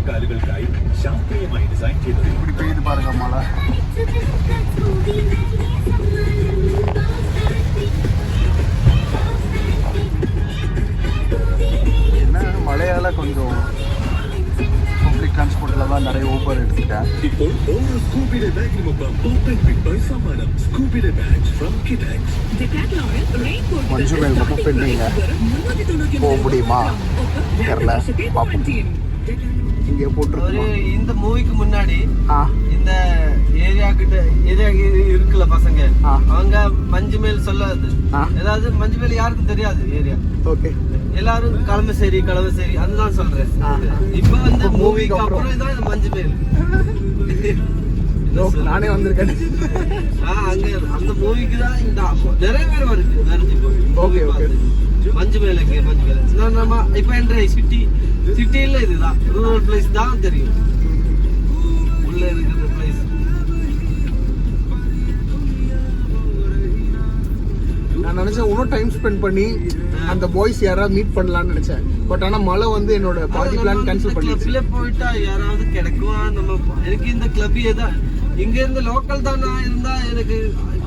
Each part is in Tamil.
കാലുകൾക്കായി ശാസ്ത്രീയമായി ഡിസൈൻ ചെയ്തത്. இப்படி பெய்து பாருங்க மழை. என்ன மழையால கொஞ்சம் പബ്ലിക് ട്രാൻസ്പോർട്ടിൽ தான் நிறைய ஊபர் എടുത്തിட்டேன். ഇപ്പോൾ ഓരോ സ്കൂബിയുടെ ബാഗിനുമൊപ്പം ഓപ്പൺ പിറ്റ് ബൈ സമ്മാനം സ്കൂബിയുടെ ബാഗ് ഫ്രം കിഡാക്സ്. மஞ்சுமேல் மட்டும் பெண்டிங்க போக முடியுமா தெரியல, பார்ப்போம். இங்கே போட்டுருக்கு. இந்த மூவிக்கு முன்னாடி இந்த ஏரியா இருக்குல்ல பசங்க, அவங்க மஞ்சுமேல் சொல்லாது, ஏதாவது மஞ்சுமேல் யாருக்கும் தெரியாது ஏரியா. ஓகே, எல்லாரும் களமசேரி அதுதான் சொல்றேன். இப்ப வந்து மூவிக்கு அப்புறம் இதான் இந்த மஞ்சுமேல். நானே வந்திருக்கேன் அங்க அந்த மூவிக்கு தான் இந்த நிறைய பேர் வருது நிறைஞ்சு போய் மஞ்சுமேலுக்கு. நம்ம இப்ப என்ற சிட்டியில இதுதான் ரூரல் பிளேஸ் தான் தெரியும், உள்ள இருக்கிற பிளேஸ். நான் நினைச்சேன் இன்னும் டைம் ஸ்பெண்ட் பண்ணி அந்த பாய்ஸ் யாராவது மீட் பண்ணலாம்னு நினைச்சேன். பட் ஆனா மழை வந்து என்னோட பாதி பிளான் கேன்சல் பண்ணிடுச்சு. கிளப்ல போயிட்டா யாராவது கிடைக்குமா? நம்ம எனக்கு இந்த கிளப் ஏதான் இங்க இருந்து லோக்கல் தான் நான் இருந்தா எனக்கு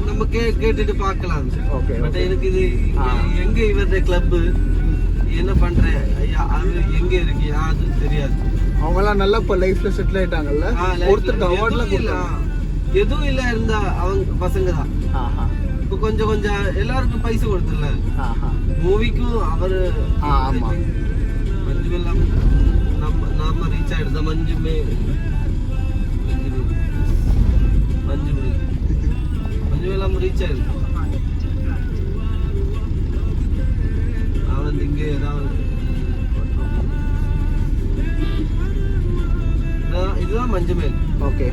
நம்ம கேட்டுட்டு பார்க்கலாம். பட் எனக்கு இது எங்க இவருடைய கிளப் என்ன பண்றேன் எங்க இருக்கு அது தெரியாது. அவங்க எல்லாம் நல்லா இப்ப லைஃப்ல செட்டில் ஆயிட்டாங்கல்ல, ஒருத்தருக்கு அவார்ட்லாம் கொடுக்கலாம். எதுவும் இல்ல இருந்தா அவங்க பசங்க தான். இப்ப கொஞ்சம் எல்லாருக்கும் பைசா கொடுத்துல மூவிக்கும் அவரு மஞ்சுமேல் நாம ரீச் ஆயிடுதா? மஞ்சுமேல் நம்ம ரீச் ஆயிடுது. அவன் இங்க ஏதாவது இதுதான் மஞ்சுமேல். ஓகே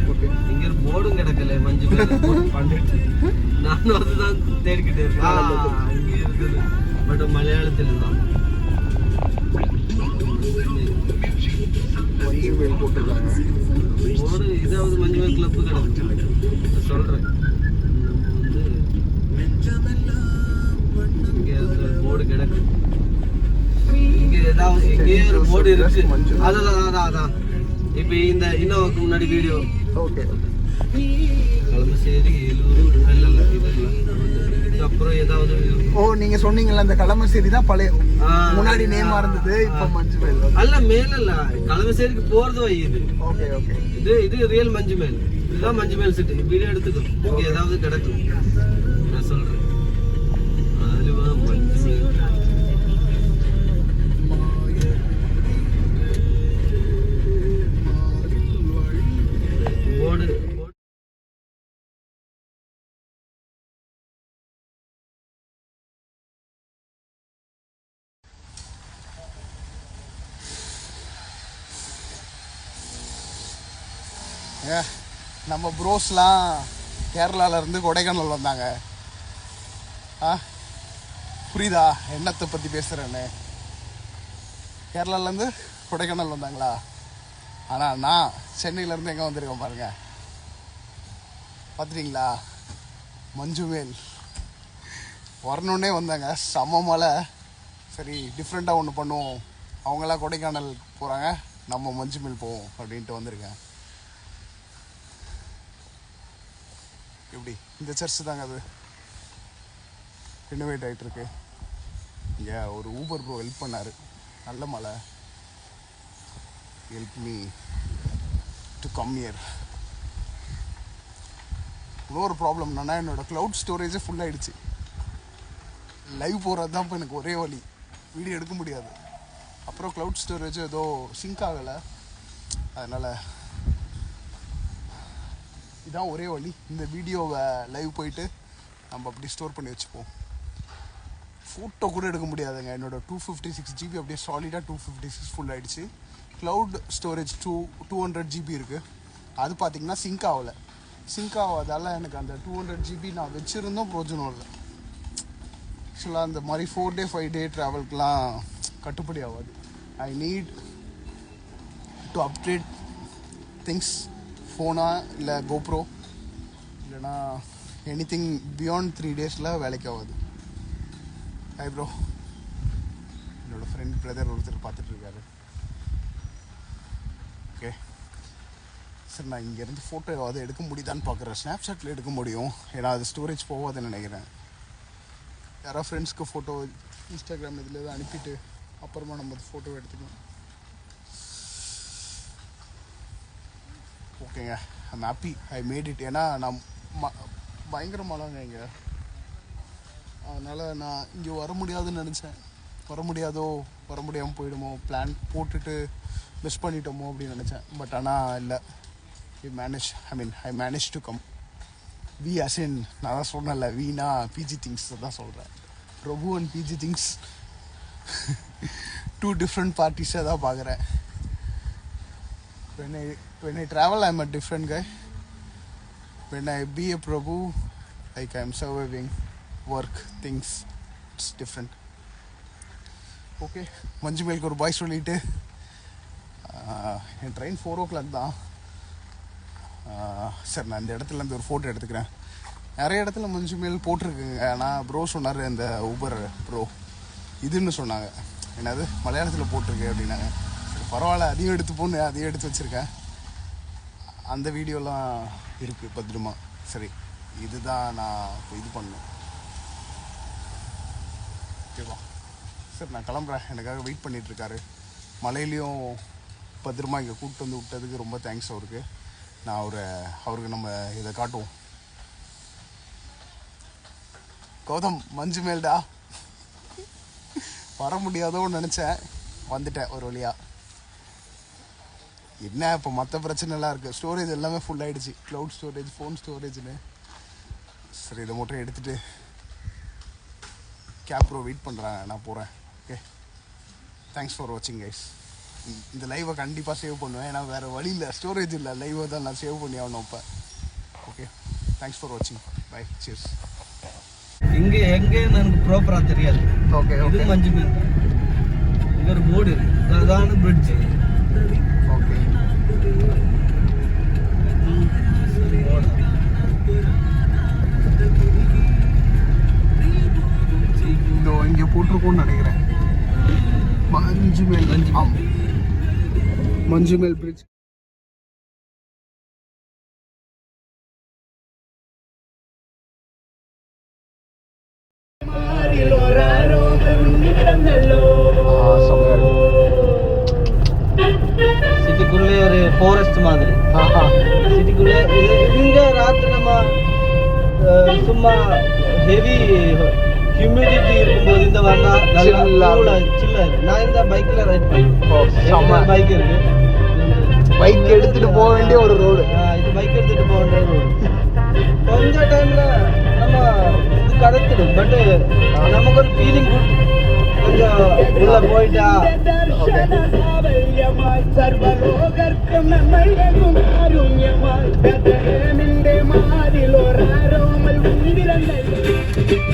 இங்க ஒரு போர்டும் கிடக்கல மஞ்சுமேல் பண்ணிட்டு நானும் அதுதான் தேடிக்கிட்டே இருக்கேன். இங்க இருக்குது பட் மலையாளத்தில் தான் மஞ்சுமேல் போட்டுருக்காங்க போர்டு. இதாவது மஞ்சுமேல் கிளப் கிடக்கு சொல்றேன். இங்க போர்டு கிடக்கு, இங்க ஏதாவது இங்கே ஒரு போர்டு இருக்கு. அதான் இப்ப இந்த இன்னோவுக்கு முன்னாடி வீடியோ. ஓகே, களமசேரி ஏலூர் இல்ல இதுக்கப்புறம் ஏதாவது. நீங்க சொன்னீங்கல்ல அந்த களமசேரி தான் பழைய முன்னாடி நேமா இருந்தது, இப்ப மஞ்சுமேல் அல்ல மேல இல்ல களமசேரிக்கு போறது வை இது. ஓகே இது ரியல் மஞ்சுமேல். இதுதான் மஞ்சுமேல் சிட்டி. வீடியோ எடுத்துக்கும் இங்க ஏதாவது கிடக்கும் நான் சொல்றேன். அதுவா மஞ்சுமேல் போர்டு. நம்ம ப்ரோஸ்லாம் கேரளாவிலேருந்து கொடைக்கானல் வந்தாங்க. புரியுதா என்னத்தை பற்றி பேசுகிறேன்னு? கேரளாவிலேருந்து கொடைக்கானல் வந்தாங்களா? ஆனால் நான் சென்னையிலேருந்து எங்கே வந்திருக்கேன் பாருங்க, பார்த்துட்டீங்களா? மஞ்சுமேல் வரணுன்னே வந்தாங்க. செம்ம மழை. சரி டிஃப்ரெண்ட்டாக ஒன்று பண்ணுவோம், அவங்களாம் கொடைக்கானல் போகிறாங்க, நம்ம மஞ்சுமேல் போவோம் அப்படின்ட்டு வந்திருக்கேன். எப்படி இந்த சர்ச்சு தாங்க அது ரினோவேட் ஆகிட்டு இருக்கு. இங்கே ஒரு ஊபர் ப்ரோ ஹெல்ப் பண்ணார். நல்ல மழை, help me to come here. இன்னொரு ப்ராப்ளம் என்னன்னா என்னோடய க்ளவுட் ஸ்டோரேஜே ஃபுல் ஆகிடுச்சு. லைவ் போகிறது தான் இப்போ எனக்கு ஒரே வழி, வீடியோ எடுக்க முடியாது. அப்புறம் க்ளவுட் ஸ்டோரேஜ் ஏதோ சிங்க் ஆகலை, அதனால் இதான் ஒரே வழி. இந்த வீடியோவை லைவ் போயிட்டு நம்ம அப்படி ஸ்டோர் பண்ணி வச்சுப்போம். ஃபோட்டோ கூட எடுக்க முடியாதுங்க. என்னோடய 256 GB அப்படியே சாலிடாக 256 ஃபுல் ஆகிடுச்சு. க்ளவுட் ஸ்டோரேஜ் 200 GB இருக்குது. அது பார்த்திங்கன்னா சிங்க் ஆகலை. சிங்க் ஆகாதால் எனக்கு அந்த 200 GB நான் வச்சுருந்தோம் பிரோஜனம் இல்லை. ஆக்சுவலாக அந்த மாதிரி 4 day 5 day ட்ராவல்க்கெலாம் கட்டுப்படி ஆகாது. I need to update things. ஃபோனா இல்லை கோப்ரோ இல்லைனா எனிதிங் பியாண்ட் 3 days வேலைக்கு ஆகாது. ஹை ப்ரோ, என்னோடய ஃப்ரெண்ட் பிரதர் ஒருத்தர் பார்த்துட்ருக்காரு. ஓகே சரி, நான் இங்கேருந்து ஃபோட்டோ ஏதாவது எடுக்க முடியுதான்னு பார்க்குறேன். ஸ்னாப்சாட்டில் எடுக்க முடியும், ஏன்னா அது ஸ்டோரேஜ் போகாதுன்னு நினைக்கிறேன். யாராவது ஃப்ரெண்ட்ஸ்க்கு ஃபோட்டோ இன்ஸ்டாகிராம் இதில் எதாவது அனுப்பிட்டு அப்புறமா நம்ம அது ஃபோட்டோ எடுத்துக்கலாம். ஓகேங்க, I'm happy, I made it. ஏன்னா நான் பயங்கர மழைங்க இங்கே, அதனால் நான் இங்கே வர முடியாதுன்னு நினச்சேன். வர முடியாமல் போயிடுமோ, பிளான் போட்டுட்டு மிஸ் பண்ணிட்டோமோ அப்படின்னு நினச்சேன். பட் ஆனால் இல்லை, ஐ மேனேஜ் டு கம். வி அசின் நான் தான் சொன்னேன்ல, வீணா பிஜி திங்ஸ் தான் சொல்கிறேன். Prabhu and PG things 2 different பார்ட்டிஸாக தான் பார்க்குறேன். when I travel, I'm a different guy. When I be a Prabhu, like I'm surviving, work, things, it's different. Okay, மஞ்சு மேலுக்கு ஒரு பாய் சொல்லிவிட்டு என் ட்ரெயின் 4 o'clock தான். சரி, நான் இந்த இடத்துலேருந்து ஒரு ஃபோட்டோ எடுத்துக்கிறேன். நிறைய இடத்துல மஞ்சு மேல் போட்டிருக்குங்க. ஆனால் ப்ரோ சொன்னார், இந்த ஊபர் ப்ரோ இதுன்னு சொன்னாங்க. என்னது மலையாளத்தில் போட்டிருக்கு அப்படின்னாங்க. சரி பரவாயில்ல, அதையும் எடுத்து வச்சுருக்கேன். அந்த வீடியோலாம் இருக்குது பத்திரமா. சரி, இதுதான் நான் இப்போ இது பண்ணேன். ஓகேவா, சரி நான் கிளம்புறேன். எனக்காக வெயிட் பண்ணிகிட்ருக்காரு. மலையிலையும் பத்திரமா இங்கே கூப்பிட்டு வந்து விட்டதுக்கு ரொம்ப தேங்க்ஸ் அவருக்கு. நான் அவருக்கு நம்ம இதை காட்டுவோம். கௌதம், மஞ்சு மேல்டா. வர முடியாதோன்னு நினச்சேன், வந்துட்டேன் ஒரு வழியாக. என்ன இப்போ மற்ற பிரச்சனைலாம் இருக்குது. ஸ்டோரேஜ் எல்லாமே ஃபுல் ஆகிடுச்சு, க்ளவுட் ஸ்டோரேஜ், ஃபோன் ஸ்டோரேஜ்னு. சரி, இதை மட்டும் எடுத்துகிட்டு கேப்ரோ வெயிட் பண்ணுறாங்க, நான் போகிறேன். ஓகே, தேங்க்ஸ் ஃபார் வாட்சிங் கைஸ். இந்த லைவை கண்டிப்பாக சேவ் பண்ணுவேன், ஏன்னா வேறு வழி இல்லை, ஸ்டோரேஜ் இல்லை. லைவை தான் நான் சேவ் பண்ணி ஆகணும் இப்போ. ஓகே, தேங்க்ஸ் ஃபார் வாட்சிங், பை, சியர்ஸ். இங்கே எங்கே எனக்கு ப்ராப்பராக தெரியாது. ஓகே, இது மஞ்சு மேல். இங்கே ஒரு போர்டு இருக்குது, அதான பிரிட்ஜ். ஓகே, இதோ இங்கே போட்டிருக்கோன்னு நினைக்கிறேன். மஞ்சு மேல் பிரிட்ஜ். சிட்டிக்குள்ளே ஒரு ஃபாரஸ்ட் மாதிரி. சிட்டிக்குள்ளே இங்கே ராத்திரி நம்ம சும்மா ஹெவி ஹியூமிடிட்டி இருக்கும்போது இந்த வந்தால் நல்லா சில்ல. நான் இந்த பைக்கில் ரைட் பண்ணேன். பைக் இருக்கு, பைக் எடுத்துகிட்டு போக வேண்டிய ஒரு ரோடு. இது பைக் எடுத்துகிட்டு போக வேண்டிய ரோடு. கொஞ்சம் டைமில் நம்ம இது கடத்திடும். பட் நமக்கு ஒரு ஃபீலிங் குட். கொஞ்சம் உள்ள போயிட்டா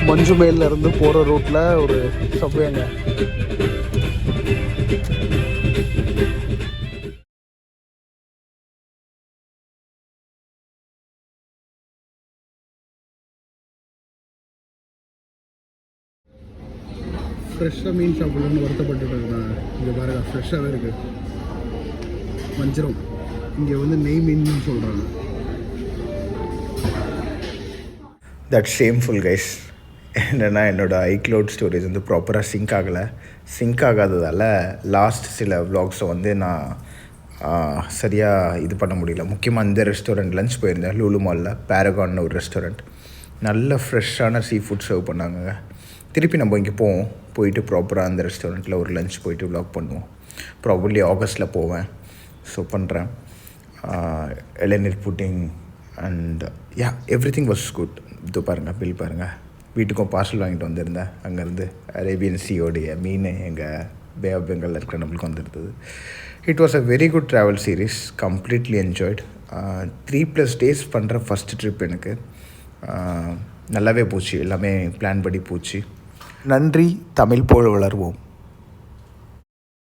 மஞ்சு மேல்ல இருந்து போகிற ரோட்டில் ஒரு சப்வேங்க. ஃப்ரெஷ்ஷாக மீன் சாப்பிடணும்னு வருத்தப்பட்டுட்டு இருக்கேன். இங்கே பாருங்க, ஃப்ரெஷ்ஷாகவே இருக்குது. வஞ்சிரம் இங்கே வந்து நெய் மீன் சொல்கிறாங்க. That shameful guys. என்னென்னா என்னோடய ஐக்ளவுட் ஸ்டோரேஜ் வந்து ப்ராப்பராக சிங்க் ஆகாததால் லாஸ்ட் சில வ்ளாக்ஸை வந்து நான் சரியாக இது பண்ண முடியல. முக்கியமாக இந்த ரெஸ்டாரண்ட் லஞ்ச் போயிருந்தேன், லூலு மாலில் பேரகான்னு ஒரு ரெஸ்டாரண்ட். நல்ல ஃப்ரெஷ்ஷான சீ ஃபுட் சர்வ் பண்ணாங்க. திருப்பி நம்ம இங்கே போயிட்டு ப்ராப்பராக அந்த ரெஸ்டாரண்ட்டில் ஒரு லஞ்ச் போயிட்டு வ்ளாக் பண்ணுவோம். ப்ராபர்லி ஆகஸ்ட்டில் போவேன். ஸோ பண்ணுறேன். இளநீர் pudding and everything was good. இது பாருங்கள், பில் பாருங்கள். வீட்டுக்கும் பார்சல் வாங்கிட்டு வந்திருந்தேன். அங்கேருந்து அரேபியன் சீயோடைய மீன் எங்கள் பே ஆஃப் பெங்காலில் இருக்கிற நம்மளுக்கு வந்துருந்தது. It was a very good travel series. Completely enjoyed. 3+ days பண்ணுற ஃபஸ்ட்டு ட்ரிப் எனக்கு நல்லாவே போச்சு. எல்லாமே பிளான் படி போச்சு. நன்றி. தமிழ் போல் வளர்வோம்.